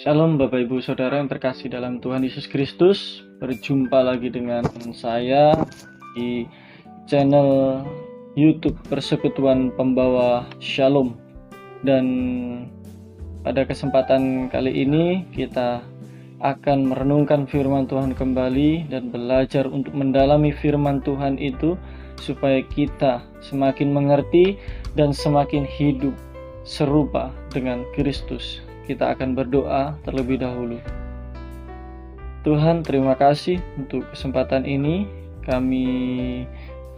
Shalom Bapak Ibu Saudara yang terkasih dalam Tuhan Yesus Kristus. Berjumpa lagi dengan saya di channel YouTube Persekutuan Pembawa Shalom. Dan pada kesempatan kali ini kita akan merenungkan firman Tuhan kembali dan belajar untuk mendalami firman Tuhan itu supaya kita semakin mengerti dan semakin hidup serupa dengan Kristus. Kita akan berdoa terlebih dahulu. Tuhan, terima kasih untuk kesempatan ini. Kami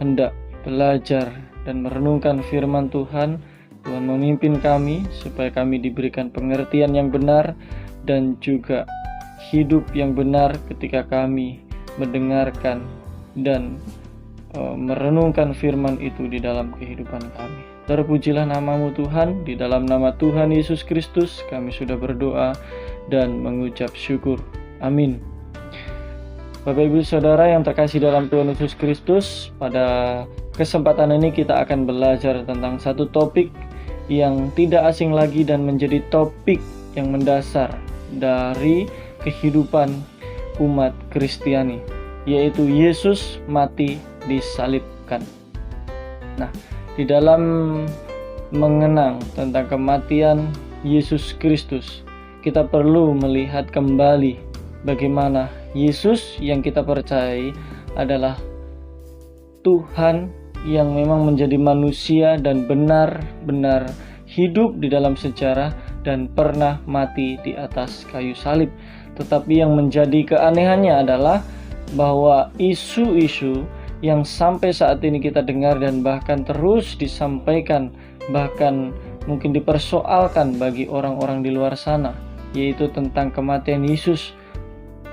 hendak belajar dan merenungkan firman Tuhan. Tuhan memimpin kami supaya kami diberikan pengertian yang benar dan juga hidup yang benar ketika kami mendengarkan dan merenungkan firman itu di dalam kehidupan kami. Terpujilah namamu Tuhan, di dalam nama Tuhan Yesus Kristus kami sudah berdoa dan mengucap syukur. Amin. Bapak Ibu Saudara yang terkasih dalam Tuhan Yesus Kristus, pada kesempatan ini kita akan belajar tentang satu topik yang tidak asing lagi dan menjadi topik yang mendasar dari kehidupan umat Kristiani, yaitu Yesus mati disalibkan. Nah, di dalam mengenang tentang kematian Yesus Kristus, kita perlu melihat kembali bagaimana Yesus yang kita percayai adalah Tuhan yang memang menjadi manusia dan benar-benar hidup di dalam sejarah dan pernah mati di atas kayu salib. Tetapi yang menjadi keanehannya adalah bahwa isu-isu yang sampai saat ini kita dengar dan bahkan terus disampaikan, bahkan mungkin dipersoalkan bagi orang-orang di luar sana, yaitu tentang kematian Yesus,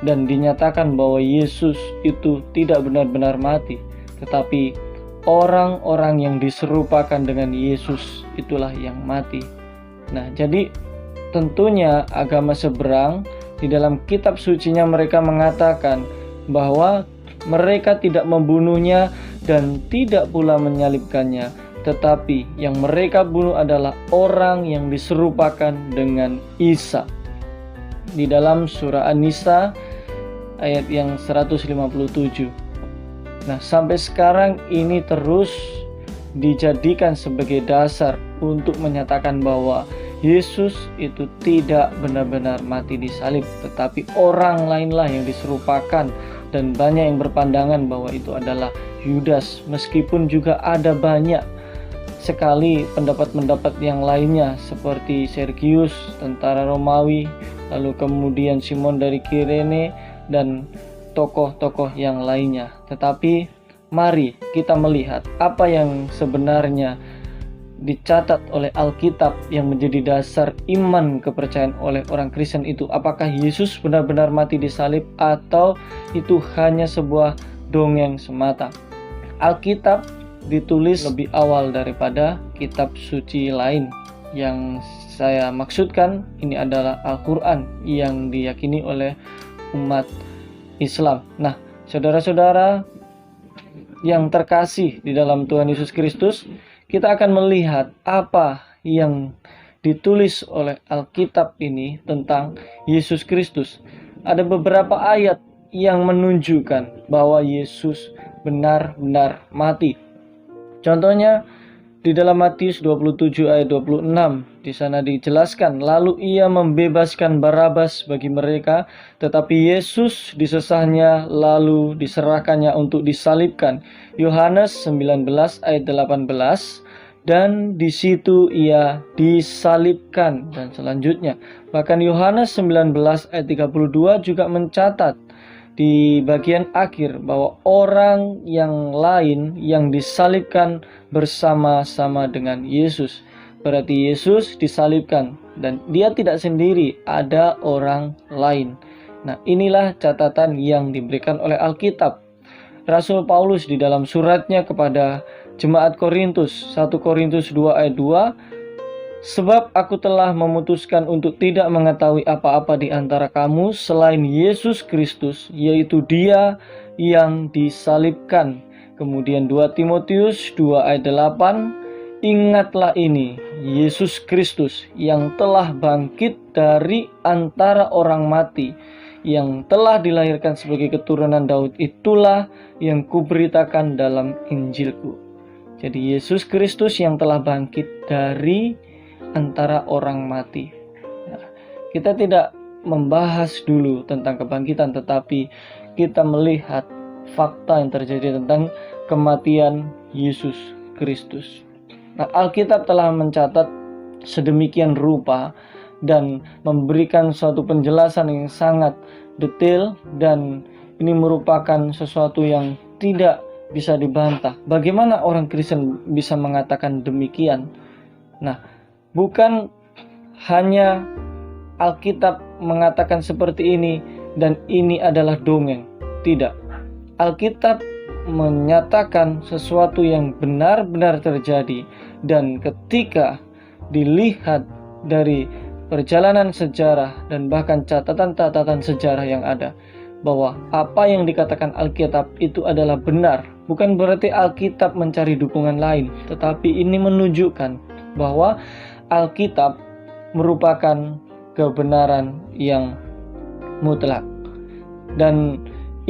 dan dinyatakan bahwa Yesus itu tidak benar-benar mati, tetapi orang-orang yang diserupakan dengan Yesus itulah yang mati. Nah, jadi tentunya agama seberang di dalam kitab sucinya mereka mengatakan bahwa mereka tidak membunuhnya dan tidak pula menyalibkannya, tetapi yang mereka bunuh adalah orang yang diserupakan dengan Isa. Di dalam surah An-Nisa ayat yang 157. Nah, sampai sekarang ini terus dijadikan sebagai dasar untuk menyatakan bahwa Yesus itu tidak benar-benar mati di salib, tetapi orang lainlah yang diserupakan. Dan banyak yang berpandangan bahwa itu adalah Yudas, meskipun juga ada banyak sekali pendapat-pendapat yang lainnya seperti Sergius, tentara Romawi, lalu kemudian Simon dari Kirene, dan tokoh-tokoh yang lainnya. Tetapi mari kita melihat apa yang sebenarnya dicatat oleh Alkitab yang menjadi dasar iman kepercayaan oleh orang Kristen itu. Apakah Yesus benar-benar mati di salib atau itu hanya sebuah dongeng semata? Alkitab ditulis lebih awal daripada kitab suci lain. Yang saya maksudkan ini adalah Al-Quran yang diyakini oleh umat Islam. Nah, saudara-saudara yang terkasih di dalam Tuhan Yesus Kristus, kita akan melihat apa yang ditulis oleh Alkitab ini tentang Yesus Kristus. Ada beberapa ayat yang menunjukkan bahwa Yesus benar-benar mati. Contohnya di dalam Matius 27 ayat 26, di sana dijelaskan, lalu ia membebaskan Barabas bagi mereka, tetapi Yesus disesahnya lalu diserahkannya untuk disalibkan. Yohanes 19 ayat 18, dan di situ ia disalibkan, dan selanjutnya. Bahkan Yohanes 19 ayat 32 juga mencatat di bagian akhir bahwa orang yang lain yang disalibkan bersama-sama dengan Yesus. Berarti Yesus disalibkan dan dia tidak sendiri, ada orang lain. Nah, inilah catatan yang diberikan oleh Alkitab. Rasul Paulus di dalam suratnya kepada jemaat Korintus, 1 Korintus 2 ayat 2, sebab aku telah memutuskan untuk tidak mengetahui apa-apa di antara kamu selain Yesus Kristus, yaitu Dia yang disalibkan. Kemudian 2 Timotius 2 ayat 8, Ingatlah ini, Yesus Kristus yang telah bangkit dari antara orang mati, yang telah dilahirkan sebagai keturunan Daud, itulah yang kuberitakan dalam Injilku. Jadi Yesus Kristus yang telah bangkit dari antara orang mati. Nah, kita tidak membahas dulu tentang kebangkitan, tetapi kita melihat fakta yang terjadi tentang kematian Yesus Kristus. Nah, Alkitab telah mencatat sedemikian rupa dan memberikan suatu penjelasan yang sangat detail, dan ini merupakan sesuatu yang tidak bisa dibantah. Bagaimana orang Kristen bisa mengatakan demikian? Nah, bukan hanya Alkitab mengatakan seperti ini dan ini adalah dongeng. Tidak. Alkitab menyatakan sesuatu yang benar-benar terjadi, dan ketika dilihat dari perjalanan sejarah dan bahkan catatan-catatan sejarah yang ada, bahwa apa yang dikatakan Alkitab itu adalah benar. Bukan berarti Alkitab mencari dukungan lain, tetapi ini menunjukkan bahwa Alkitab merupakan kebenaran yang mutlak. Dan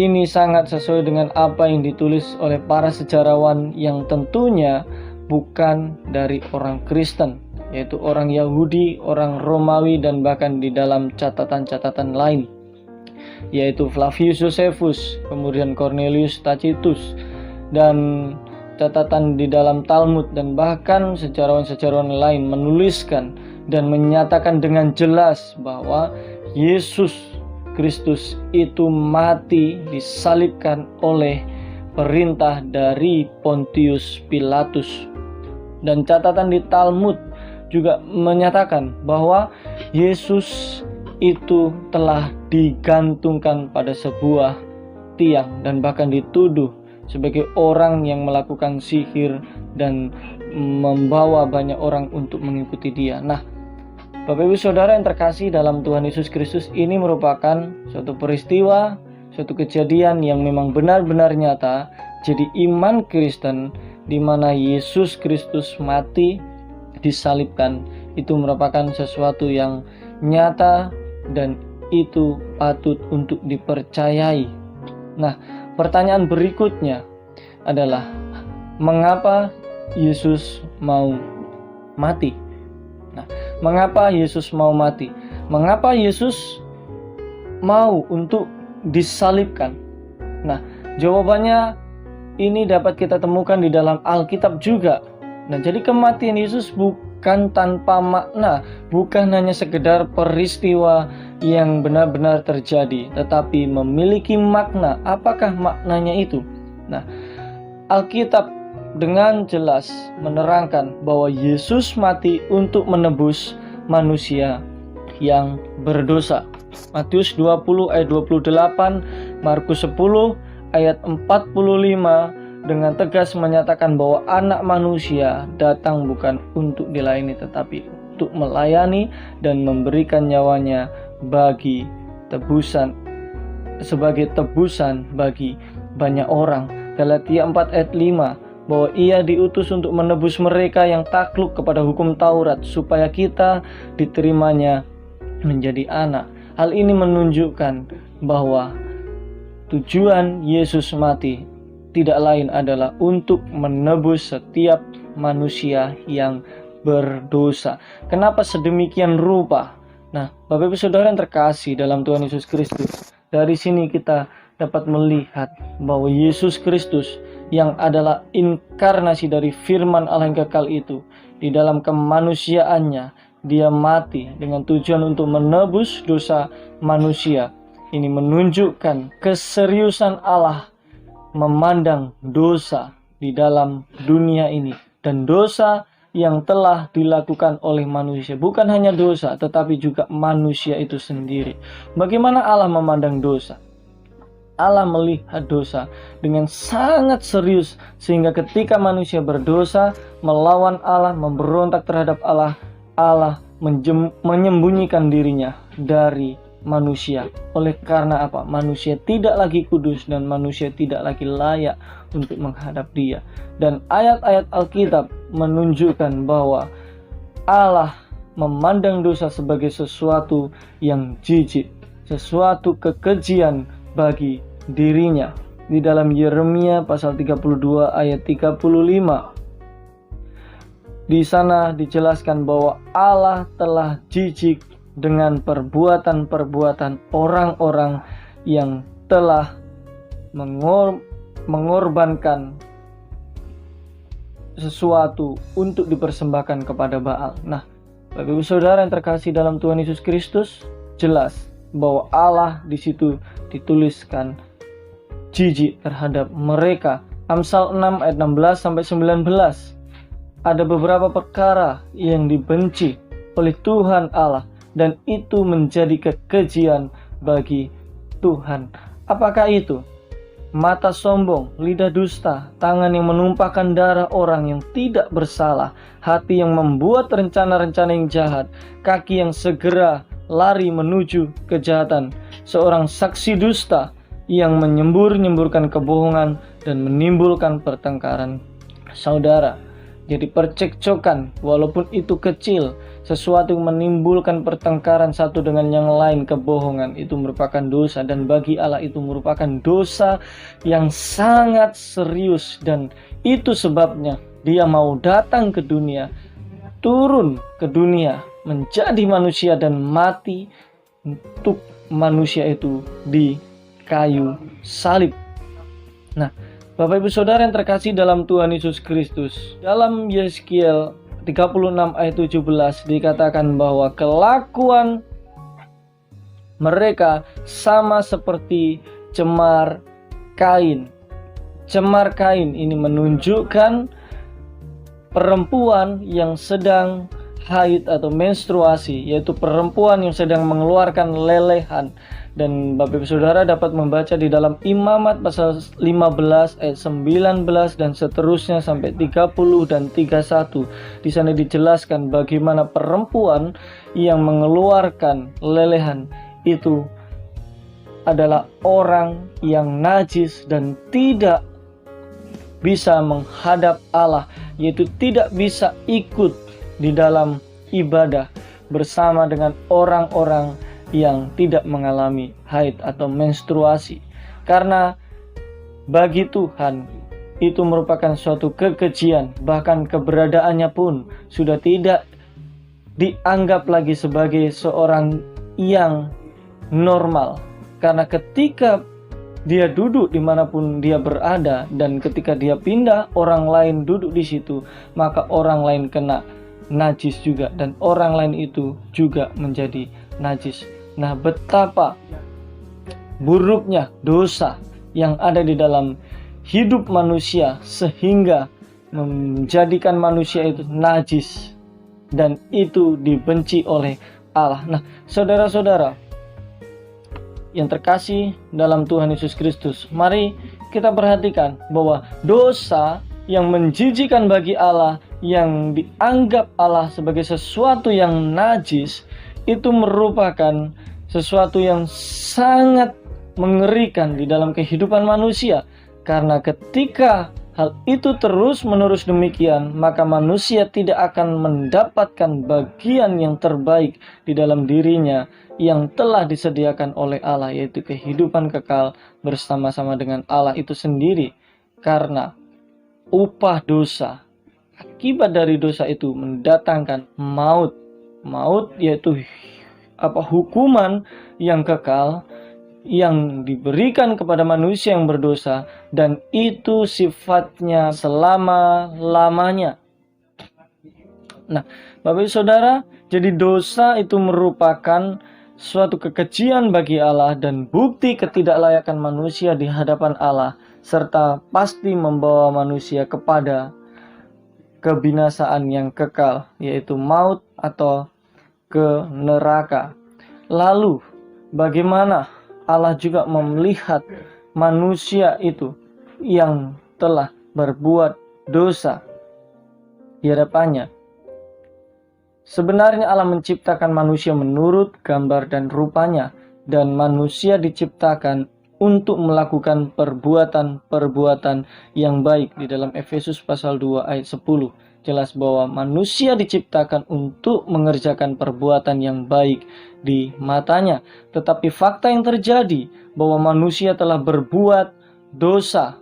ini sangat sesuai dengan apa yang ditulis oleh para sejarawan yang tentunya bukan dari orang Kristen, yaitu orang Yahudi, orang Romawi, dan bahkan di dalam catatan-catatan lain, yaitu Flavius Josephus, kemudian Cornelius Tacitus, dan catatan di dalam Talmud, dan bahkan sejarawan-sejarawan lain menuliskan dan menyatakan dengan jelas bahwa Yesus Kristus itu mati disalibkan oleh perintah dari Pontius Pilatus. Dan catatan di Talmud juga menyatakan bahwa Yesus itu telah digantungkan pada sebuah tiang dan bahkan dituduh sebagai orang yang melakukan sihir dan membawa banyak orang untuk mengikuti dia. Nah, Bapak Ibu Saudara yang terkasih dalam Tuhan Yesus Kristus, ini merupakan suatu peristiwa, suatu kejadian yang memang benar-benar nyata. Jadi iman Kristen di mana Yesus Kristus mati disalibkan itu merupakan sesuatu yang nyata dan itu patut untuk dipercayai. Nah, pertanyaan berikutnya adalah mengapa Yesus mau mati? Nah, mengapa Yesus mau mati? Mengapa Yesus mau untuk disalibkan? Nah, jawabannya ini dapat kita temukan di dalam Alkitab juga. Nah, jadi kematian Yesus bukan tanpa makna, bukan hanya sekedar peristiwa yang benar-benar terjadi, tetapi memiliki makna. Apakah maknanya itu? Nah, Alkitab dengan jelas menerangkan bahwa Yesus mati untuk menebus manusia yang berdosa. Matius 20 ayat 28, Markus 10 ayat 45 dengan tegas menyatakan bahwa anak manusia datang bukan untuk dilayani tetapi untuk melayani dan memberikan nyawanya bagi tebusan, sebagai tebusan bagi banyak orang. Galatia 4 ayat 5, bahwa ia diutus untuk menebus mereka yang takluk kepada hukum Taurat, supaya kita diterimanya menjadi anak. Hal ini menunjukkan bahwa tujuan Yesus mati tidak lain adalah untuk menebus setiap manusia yang berdosa. Kenapa sedemikian rupa? Nah, Bapak Ibu Saudara yang terkasih dalam Tuhan Yesus Kristus, dari sini kita dapat melihat bahwa Yesus Kristus yang adalah inkarnasi dari firman Allah yang kekal itu, di dalam kemanusiaannya dia mati dengan tujuan untuk menebus dosa manusia. Ini menunjukkan keseriusan Allah memandang dosa di dalam dunia ini, dan dosa yang telah dilakukan oleh manusia. Bukan hanya dosa, tetapi juga manusia itu sendiri. Bagaimana Allah memandang dosa? Allah melihat dosa dengan sangat serius, sehingga ketika manusia berdosa, melawan Allah, memberontak terhadap Allah, Allah menyembunyikan dirinya dari manusia. Oleh karena apa? Manusia tidak lagi kudus dan manusia tidak lagi layak untuk menghadap Dia. Dan ayat-ayat Alkitab menunjukkan bahwa Allah memandang dosa sebagai sesuatu yang jijik, sesuatu kekejian bagi dirinya. Di dalam Yeremia pasal 32 ayat 35, di sana dijelaskan bahwa Allah telah jijik dengan perbuatan-perbuatan orang-orang yang telah mengorbankan sesuatu untuk dipersembahkan kepada Baal. Nah, Bapak Ibu Saudara yang terkasih dalam Tuhan Yesus Kristus, jelas bahwa Allah di situ dituliskan jijik terhadap mereka. Amsal 6 ayat 16 sampai 19. Ada beberapa perkara yang dibenci oleh Tuhan Allah dan itu menjadi kekejian bagi Tuhan. Apakah itu? Mata sombong, lidah dusta, tangan yang menumpahkan darah orang yang tidak bersalah, hati yang membuat rencana-rencana yang jahat, kaki yang segera lari menuju kejahatan, seorang saksi dusta yang menyembur-nyemburkan kebohongan dan menimbulkan pertengkaran. Saudara, jadi percekcokan walaupun itu kecil, sesuatu yang menimbulkan pertengkaran satu dengan yang lain, kebohongan, itu merupakan dosa. Dan bagi Allah itu merupakan dosa yang sangat serius. Dan itu sebabnya Dia mau datang ke dunia, turun ke dunia, menjadi manusia dan mati untuk manusia itu di kayu salib. Nah, Bapak Ibu Saudara yang terkasih dalam Tuhan Yesus Kristus, dalam Yeskiel 36 ayat 17 dikatakan bahwa kelakuan mereka sama seperti cemar kain. Cemar kain ini menunjukkan perempuan yang sedang haid atau menstruasi, yaitu perempuan yang sedang mengeluarkan lelehan. Dan Bapak Ibu Saudara dapat membaca di dalam Imamat pasal 15 ayat 19 dan seterusnya sampai 30 dan 31. Di sana dijelaskan bagaimana perempuan yang mengeluarkan lelehan itu adalah orang yang najis dan tidak bisa menghadap Allah, yaitu tidak bisa ikut di dalam ibadah bersama dengan orang-orang yang tidak mengalami haid atau menstruasi. Karena bagi Tuhan itu merupakan suatu kekejian, bahkan keberadaannya pun sudah tidak dianggap lagi sebagai seorang yang normal. Karena ketika dia duduk dimanapun dia berada, dan ketika dia pindah orang lain duduk di situ, maka orang lain kena najis juga, dan orang lain itu juga menjadi najis. Nah, betapa buruknya dosa yang ada di dalam hidup manusia sehingga menjadikan manusia itu najis, dan itu dibenci oleh Allah. Nah, saudara-saudara yang terkasih dalam Tuhan Yesus Kristus, mari kita perhatikan bahwa dosa yang menjijikan bagi Allah, yang dianggap Allah sebagai sesuatu yang najis, itu merupakan sesuatu yang sangat mengerikan di dalam kehidupan manusia. Karena ketika hal itu terus-menerus demikian, maka manusia tidak akan mendapatkan bagian yang terbaik di dalam dirinya yang telah disediakan oleh Allah, yaitu kehidupan kekal bersama-sama dengan Allah itu sendiri. Karena upah dosa, akibat dari dosa itu mendatangkan maut. Maut yaitu hukuman yang kekal yang diberikan kepada manusia yang berdosa, dan itu sifatnya selama-lamanya. Nah, Bapak Ibu Saudara, jadi dosa itu merupakan suatu kekejian bagi Allah dan bukti ketidaklayakan manusia di hadapan Allah, serta pasti membawa manusia kepada kebinasaan yang kekal, yaitu maut atau ke neraka. Lalu bagaimana Allah juga melihat manusia itu yang telah berbuat dosa di hadapannya? Sebenarnya Allah menciptakan manusia menurut gambar dan rupanya, dan manusia diciptakan untuk melakukan perbuatan-perbuatan yang baik. Di dalam Efesus pasal 2 ayat 10 jelas bahwa manusia diciptakan untuk mengerjakan perbuatan yang baik di matanya. Tetapi fakta yang terjadi bahwa manusia telah berbuat dosa.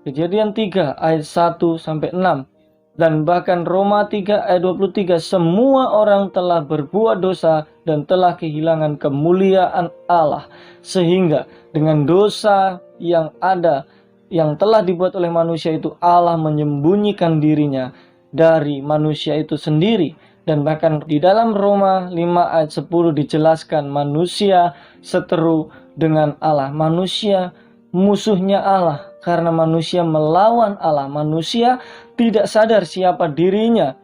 Kejadian 3 ayat 1 sampai 6 dan bahkan Roma 3 ayat 23, semua orang telah berbuat dosa dan telah kehilangan kemuliaan Allah. Sehingga dengan dosa yang ada, yang telah dibuat oleh manusia itu, Allah menyembunyikan dirinya dari manusia itu sendiri. Dan bahkan di dalam Roma 5 ayat 10 dijelaskan manusia seteru dengan Allah. Manusia musuhnya Allah karena manusia melawan Allah. Manusia tidak sadar siapa dirinya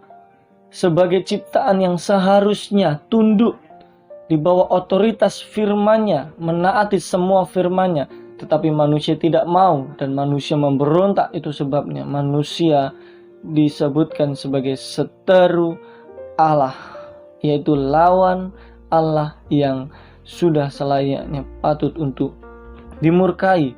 sebagai ciptaan yang seharusnya tunduk di bawah otoritas firman-Nya, menaati semua firman-Nya. Tetapi manusia tidak mau dan manusia memberontak. Itu sebabnya manusia disebutkan sebagai seteru Allah, yaitu lawan Allah yang sudah selayaknya patut untuk dimurkai.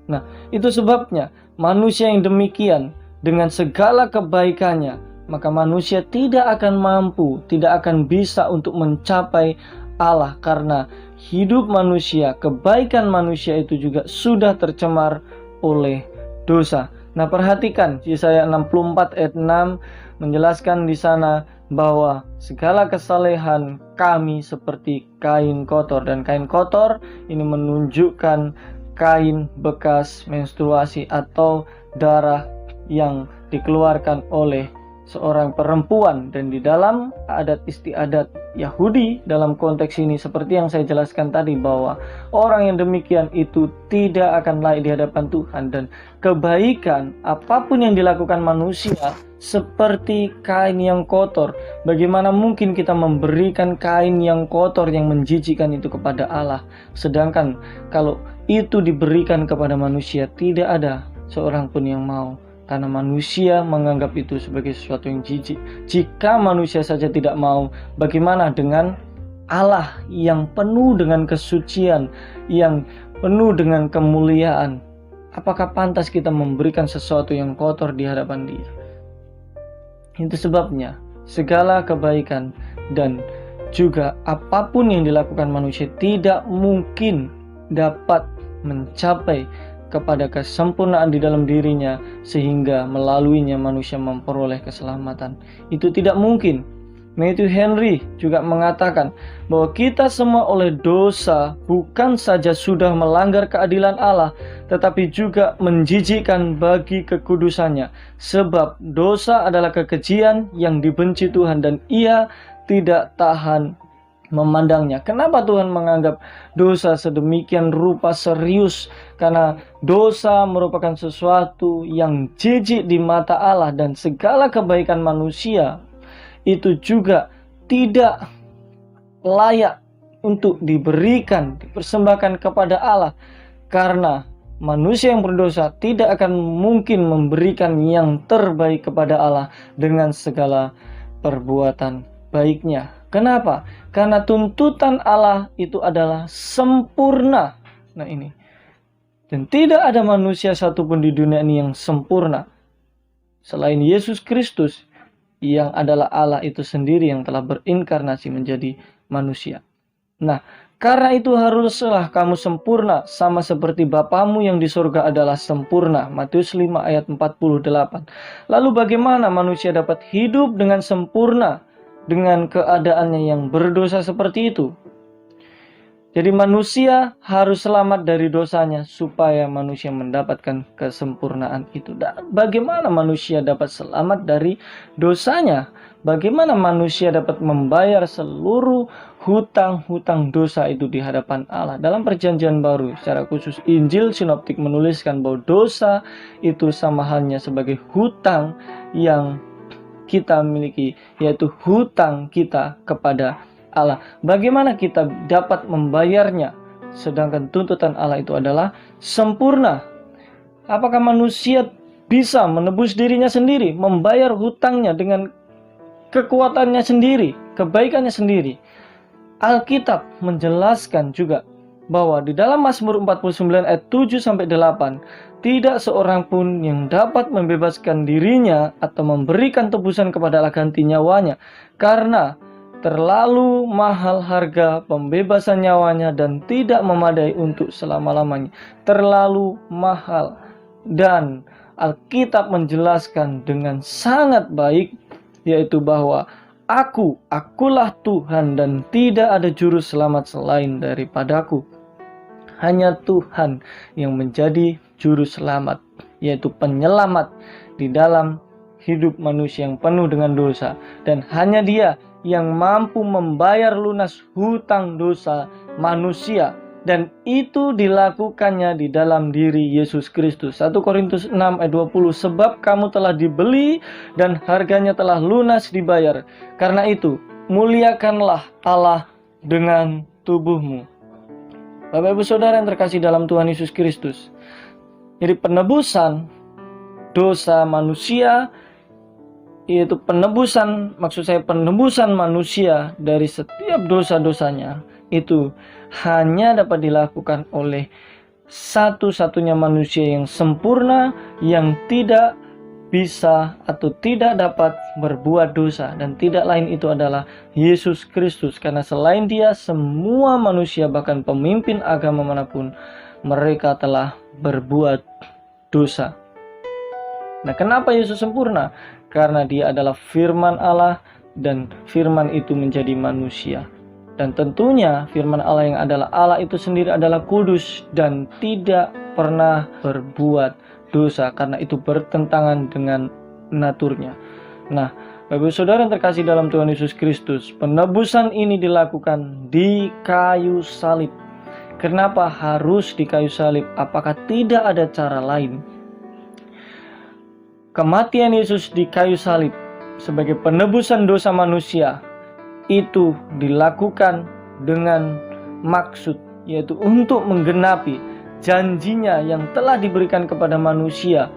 Nah, itu sebabnya manusia yang demikian dengan segala kebaikannya, maka manusia tidak akan mampu, tidak akan bisa untuk mencapai Allah, karena hidup manusia, kebaikan manusia itu juga sudah tercemar oleh dosa. Nah, perhatikan Yesaya 64 ayat 6 menjelaskan di sana bahwa segala kesalehan kami seperti kain kotor, dan kain kotor ini menunjukkan kain bekas menstruasi atau darah yang dikeluarkan oleh seorang perempuan. Dan di dalam adat istiadat Yahudi dalam konteks ini, seperti yang saya jelaskan tadi, bahwa orang yang demikian itu tidak akan layak di hadapan Tuhan. Dan kebaikan apapun yang dilakukan manusia seperti kain yang kotor. Bagaimana mungkin kita memberikan kain yang kotor yang menjijikkan itu kepada Allah, sedangkan kalau itu diberikan kepada manusia, tidak ada seorang pun yang mau, karena manusia menganggap itu sebagai sesuatu yang jijik. Jika manusia saja tidak mau, bagaimana dengan Allah yang penuh dengan kesucian, yang penuh dengan kemuliaan? Apakah pantas kita memberikan sesuatu yang kotor di hadapan Dia? Itu sebabnya segala kebaikan dan juga apapun yang dilakukan manusia tidak mungkin dapat mencapai kepada kesempurnaan di dalam dirinya, sehingga melaluinya manusia memperoleh keselamatan. Itu tidak mungkin. Matthew Henry juga mengatakan bahwa kita semua oleh dosa bukan saja sudah melanggar keadilan Allah, tetapi juga menjijikkan bagi kekudusannya. Sebab dosa adalah kekejian yang dibenci Tuhan dan Ia tidak tahan memandangnya. Kenapa Tuhan menganggap dosa sedemikian rupa serius? Karena dosa merupakan sesuatu yang jijik di mata Allah, dan segala kebaikan manusia itu juga tidak layak untuk diberikan, dipersembahkan kepada Allah, karena manusia yang berdosa tidak akan mungkin memberikan yang terbaik kepada Allah dengan segala perbuatan baiknya. Kenapa? Karena tuntutan Allah itu adalah sempurna. Nah ini. Dan tidak ada manusia satupun di dunia ini yang sempurna selain Yesus Kristus, yang adalah Allah itu sendiri yang telah berinkarnasi menjadi manusia. Nah, karena itu haruslah kamu sempurna sama seperti Bapamu yang di surga adalah sempurna. Matius 5 ayat 48. Lalu bagaimana manusia dapat hidup dengan sempurna dengan keadaannya yang berdosa seperti itu? Jadi manusia harus selamat dari dosanya supaya manusia mendapatkan kesempurnaan itu. Dan bagaimana manusia dapat selamat dari dosanya? Bagaimana manusia dapat membayar seluruh hutang-hutang dosa itu di hadapan Allah? Dalam Perjanjian Baru, secara khusus Injil Sinoptik menuliskan bahwa dosa itu sama halnya sebagai hutang yang kita miliki, yaitu hutang kita kepada Allah. Bagaimana kita dapat membayarnya? Sedangkan tuntutan Allah itu adalah sempurna. Apakah manusia bisa menebus dirinya sendiri, membayar hutangnya dengan kekuatannya sendiri, kebaikannya sendiri? Alkitab menjelaskan juga bahwa di dalam Mazmur 49 ayat 7-8, tidak seorang pun yang dapat membebaskan dirinya atau memberikan tebusan kepada Allah ganti nyawanya, karena terlalu mahal harga pembebasan nyawanya dan tidak memadai untuk selama-lamanya. Terlalu mahal. Dan Alkitab menjelaskan dengan sangat baik, yaitu bahwa akulah Tuhan dan tidak ada juru selamat selain daripadaku. Hanya Tuhan yang menjadi juru selamat, yaitu penyelamat di dalam hidup manusia yang penuh dengan dosa. Dan hanya Dia yang mampu membayar lunas hutang dosa manusia. Dan itu dilakukannya di dalam diri Yesus Kristus. 1 Korintus 6 ayat 20, sebab kamu telah dibeli dan harganya telah lunas dibayar. Karena itu, muliakanlah Allah dengan tubuhmu. Bapak Ibu Saudara yang terkasih dalam Tuhan Yesus Kristus. Jadi penebusan dosa manusia, yaitu penebusan manusia dari setiap dosa-dosanya, itu hanya dapat dilakukan oleh satu-satunya manusia yang sempurna, yang tidak bisa atau tidak dapat berbuat dosa, dan tidak lain itu adalah Yesus Kristus. Karena selain Dia, semua manusia, bahkan pemimpin agama manapun, mereka telah berbuat dosa. Nah, kenapa Yesus sempurna? Karena Dia adalah firman Allah, dan firman itu menjadi manusia. Dan tentunya firman Allah yang adalah Allah itu sendiri adalah kudus dan tidak pernah berbuat dosa, karena itu bertentangan dengan naturnya. Nah, Bapak Saudara yang terkasih dalam Tuhan Yesus Kristus, penebusan ini dilakukan di kayu salib. Kenapa harus di kayu salib? Apakah tidak ada cara lain? Kematian Yesus di kayu salib sebagai penebusan dosa manusia itu dilakukan dengan maksud, yaitu untuk menggenapi janjinya yang telah diberikan kepada manusia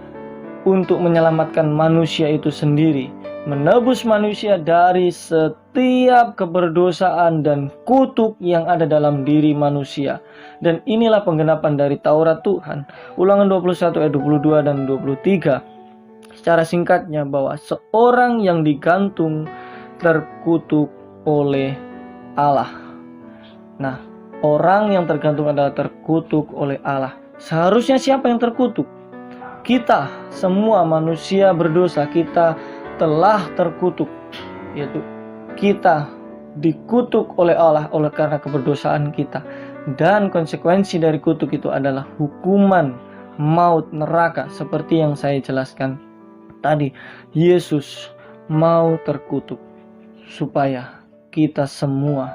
untuk menyelamatkan manusia itu sendiri, menebus manusia dari setiap keberdosaan dan kutuk yang ada dalam diri manusia. Dan inilah penggenapan dari Taurat Tuhan. Ulangan 21 ayat 22 dan 23. Secara singkatnya, bahwa seorang yang digantung terkutuk oleh Allah. Nah, orang yang tergantung adalah terkutuk oleh Allah. Seharusnya siapa yang terkutuk? Kita semua manusia berdosa, kita telah terkutuk, yaitu kita dikutuk oleh Allah oleh karena keberdosaan kita. Dan konsekuensi dari kutuk itu adalah hukuman maut, neraka, seperti yang saya jelaskan tadi. Yesus mau terkutuk supaya kita semua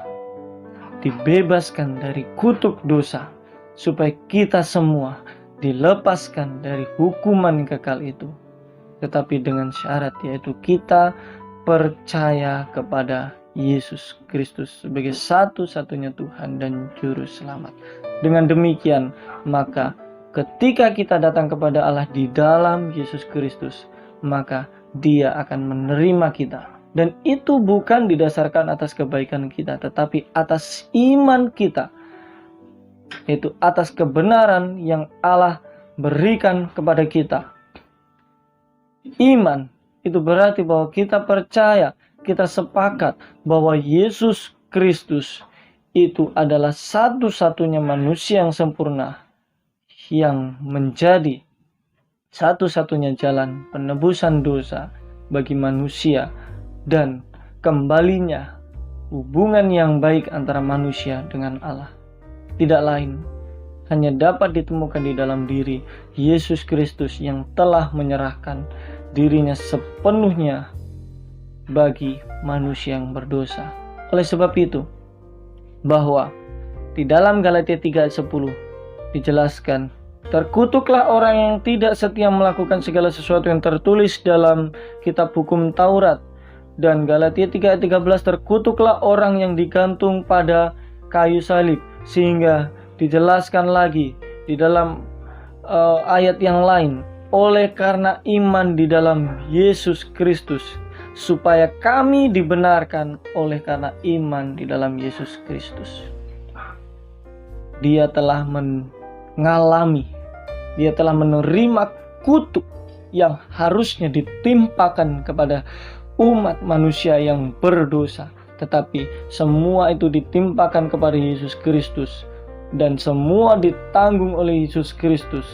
dibebaskan dari kutuk dosa, supaya kita semua dilepaskan dari hukuman kekal itu. Tetapi dengan syarat, yaitu kita percaya kepada Yesus Kristus sebagai satu-satunya Tuhan dan Juru Selamat. Dengan demikian, maka ketika kita datang kepada Allah di dalam Yesus Kristus, maka Dia akan menerima kita. Dan itu bukan didasarkan atas kebaikan kita, tetapi atas iman kita, yaitu atas kebenaran yang Allah berikan kepada kita. Iman itu berarti bahwa kita percaya, kita sepakat bahwa Yesus Kristus itu adalah satu-satunya manusia yang sempurna, yang menjadi satu-satunya jalan penebusan dosa bagi manusia, dan kembalinya hubungan yang baik antara manusia dengan Allah. Tidak lain, hanya dapat ditemukan di dalam diri Yesus Kristus yang telah menyerahkan dirinya sepenuhnya bagi manusia yang berdosa. Oleh sebab itu, bahwa di dalam Galatia 3 ayat 10 dijelaskan, terkutuklah orang yang tidak setia melakukan segala sesuatu yang tertulis dalam kitab hukum Taurat. Dan Galatia 3 ayat 13, terkutuklah orang yang digantung pada kayu salib. Sehingga dijelaskan lagi di dalam ayat yang lain, oleh karena iman di dalam Yesus Kristus, supaya kami dibenarkan oleh karena iman di dalam Yesus Kristus. Dia telah mengalami, dia telah menerima kutuk yang harusnya ditimpakan kepada umat manusia yang berdosa, tetapi semua itu ditimpakan kepada Yesus Kristus dan semua ditanggung oleh Yesus Kristus.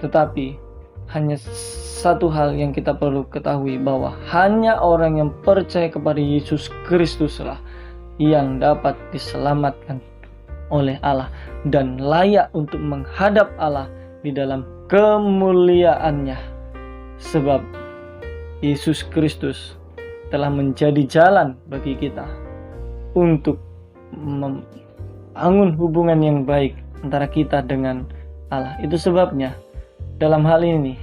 Tetapi hanya satu hal yang kita perlu ketahui, bahwa hanya orang yang percaya kepada Yesus Kristuslah yang dapat diselamatkan oleh Allah dan layak untuk menghadap Allah di dalam kemuliaannya. Sebab Yesus Kristus telah menjadi jalan bagi kita untuk membangun hubungan yang baik antara kita dengan Allah. Itu sebabnya dalam hal ini,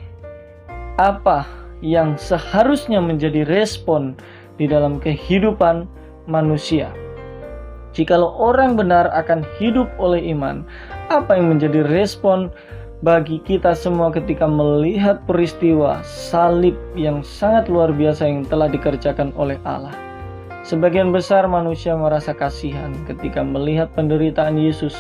apa yang seharusnya menjadi respon di dalam kehidupan manusia? Jikalau orang benar akan hidup oleh iman, apa yang menjadi respon bagi kita semua ketika melihat peristiwa salib yang sangat luar biasa yang telah dikerjakan oleh Allah? Sebagian besar manusia merasa kasihan ketika melihat penderitaan Yesus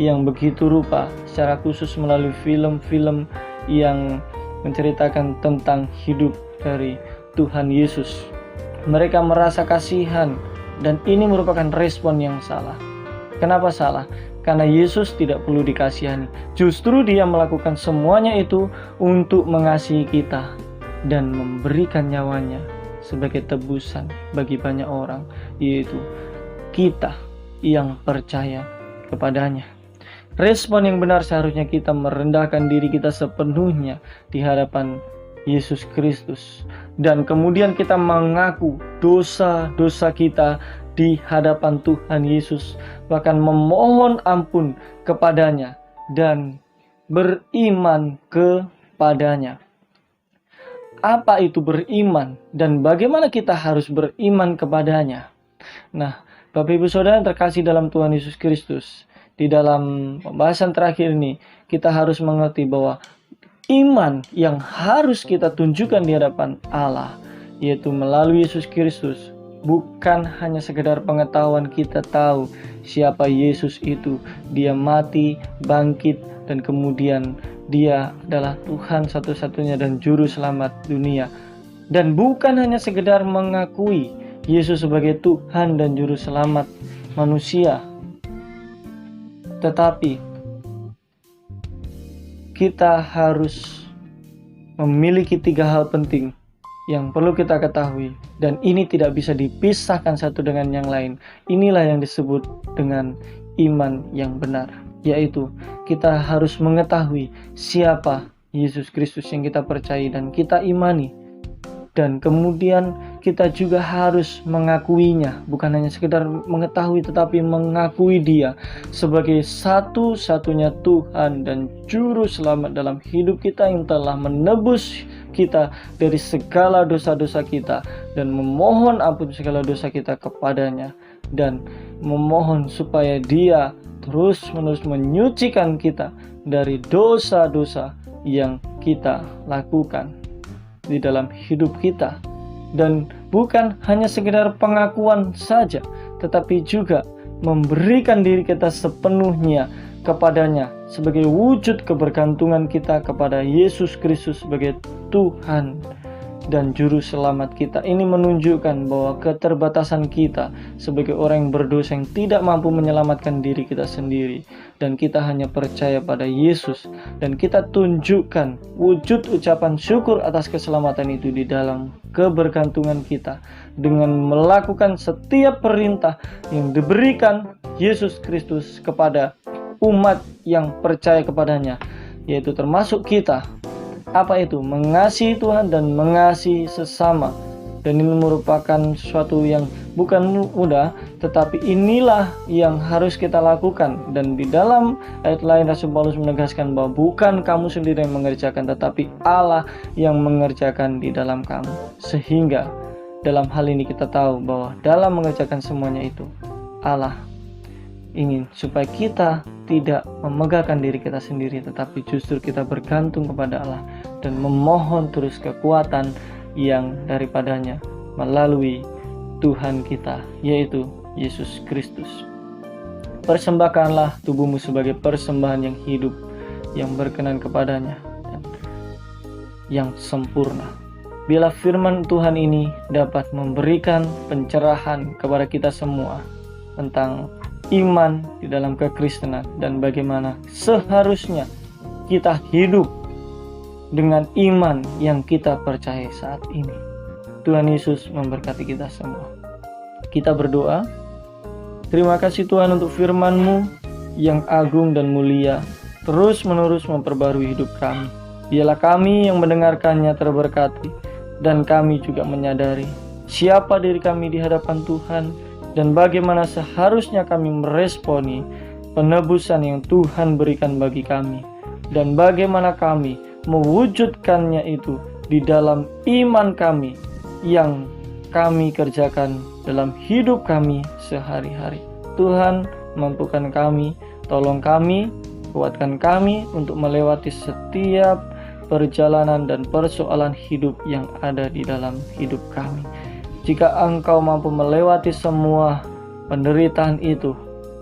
yang begitu rupa, secara khusus melalui film-film yang menceritakan tentang hidup dari Tuhan Yesus. Mereka merasa kasihan, dan ini merupakan respon yang salah. Kenapa salah? Karena Yesus tidak perlu dikasihani. Justru dia melakukan semuanya itu untuk mengasihi kita dan memberikan nyawanya sebagai tebusan bagi banyak orang, yaitu kita yang percaya kepadanya. Respon yang benar seharusnya kita merendahkan diri kita sepenuhnya di hadapan Yesus Kristus, dan kemudian kita mengaku dosa-dosa kita di hadapan Tuhan Yesus, bahkan memohon ampun kepadanya dan beriman kepadanya. Apa itu beriman dan bagaimana kita harus beriman kepadanya? Nah, Bapak Ibu Saudara yang terkasih dalam Tuhan Yesus Kristus, di dalam pembahasan terakhir ini kita harus mengerti bahwa iman yang harus kita tunjukkan di hadapan Allah, yaitu melalui Yesus Kristus, bukan hanya sekedar pengetahuan kita tahu siapa Yesus itu. Dia mati, bangkit, dan kemudian dia adalah Tuhan satu-satunya dan Juru Selamat dunia. Dan bukan hanya sekedar mengakui Yesus sebagai Tuhan dan Juru Selamat manusia, tetapi kita harus memiliki 3 hal penting yang perlu kita ketahui, dan ini tidak bisa dipisahkan satu dengan yang lain. Inilah yang disebut dengan iman yang benar, yaitu kita harus mengetahui siapa Yesus Kristus yang kita percayai dan kita imani. Dan kemudian kita juga harus mengakuinya, bukan hanya sekedar mengetahui tetapi mengakui dia sebagai satu-satunya Tuhan dan Juru Selamat dalam hidup kita, yang telah menebus kita dari segala dosa-dosa kita dan memohon ampun segala dosa kita kepadanya, dan memohon supaya dia terus-menerus menyucikan kita dari dosa-dosa yang kita lakukan di dalam hidup kita. Dan bukan hanya sekedar pengakuan saja, tetapi juga memberikan diri kita sepenuhnya kepadanya sebagai wujud kebergantungan kita kepada Yesus Kristus sebagai Tuhan dan Juru Selamat kita. Ini menunjukkan bahwa keterbatasan kita sebagai orang yang berdosa yang tidak mampu menyelamatkan diri kita sendiri, dan kita hanya percaya pada Yesus, dan kita tunjukkan wujud ucapan syukur atas keselamatan itu di dalam kebergantungan kita dengan melakukan setiap perintah yang diberikan Yesus Kristus kepada umat yang percaya kepadanya, yaitu termasuk kita. Apa itu? Mengasihi Tuhan dan mengasihi sesama. Dan ini merupakan sesuatu yang bukan mudah, tetapi inilah yang harus kita lakukan. Dan di dalam ayat lain Rasul Paulus menegaskan bahwa bukan kamu sendiri yang mengerjakan, tetapi Allah yang mengerjakan di dalam kamu. Sehingga dalam hal ini kita tahu bahwa dalam mengerjakan semuanya itu, Allah ingin supaya kita tidak memegahkan diri kita sendiri, tetapi justru kita bergantung kepada Allah dan memohon terus kekuatan yang daripadanya melalui Tuhan kita, yaitu Yesus Kristus. Persembahkanlah tubuhmu sebagai persembahan yang hidup, yang berkenan kepadanya, dan yang sempurna. Bila firman Tuhan ini dapat memberikan pencerahan kepada kita semua tentang iman di dalam kekristenan dan bagaimana seharusnya kita hidup dengan iman yang kita percaya saat ini. Tuhan Yesus memberkati kita semua. Kita berdoa. Terima kasih Tuhan untuk firman-Mu yang agung dan mulia, terus-menerus memperbarui hidup kami. Biarlah kami yang mendengarkannya terberkati, dan kami juga menyadari siapa diri kami di hadapan Tuhan dan bagaimana seharusnya kami meresponi penebusan yang Tuhan berikan bagi kami, dan bagaimana kami mewujudkannya itu di dalam iman kami yang kami kerjakan dalam hidup kami sehari-hari. Tuhan, mampukan kami, tolong kami, kuatkan kami untuk melewati setiap perjalanan dan persoalan hidup yang ada di dalam hidup kami. Jika Engkau mampu melewati semua penderitaan itu,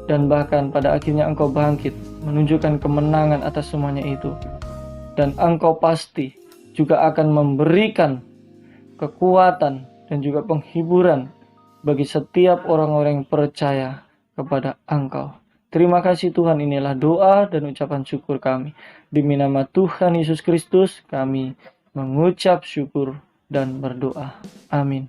dan bahkan pada akhirnya Engkau bangkit, menunjukkan kemenangan atas semuanya itu, dan Engkau pasti juga akan memberikan kekuatan dan juga penghiburan bagi setiap orang-orang yang percaya kepada Engkau. Terima kasih Tuhan, inilah doa dan ucapan syukur kami. Demi nama Tuhan Yesus Kristus kami mengucap syukur dan berdoa. Amin.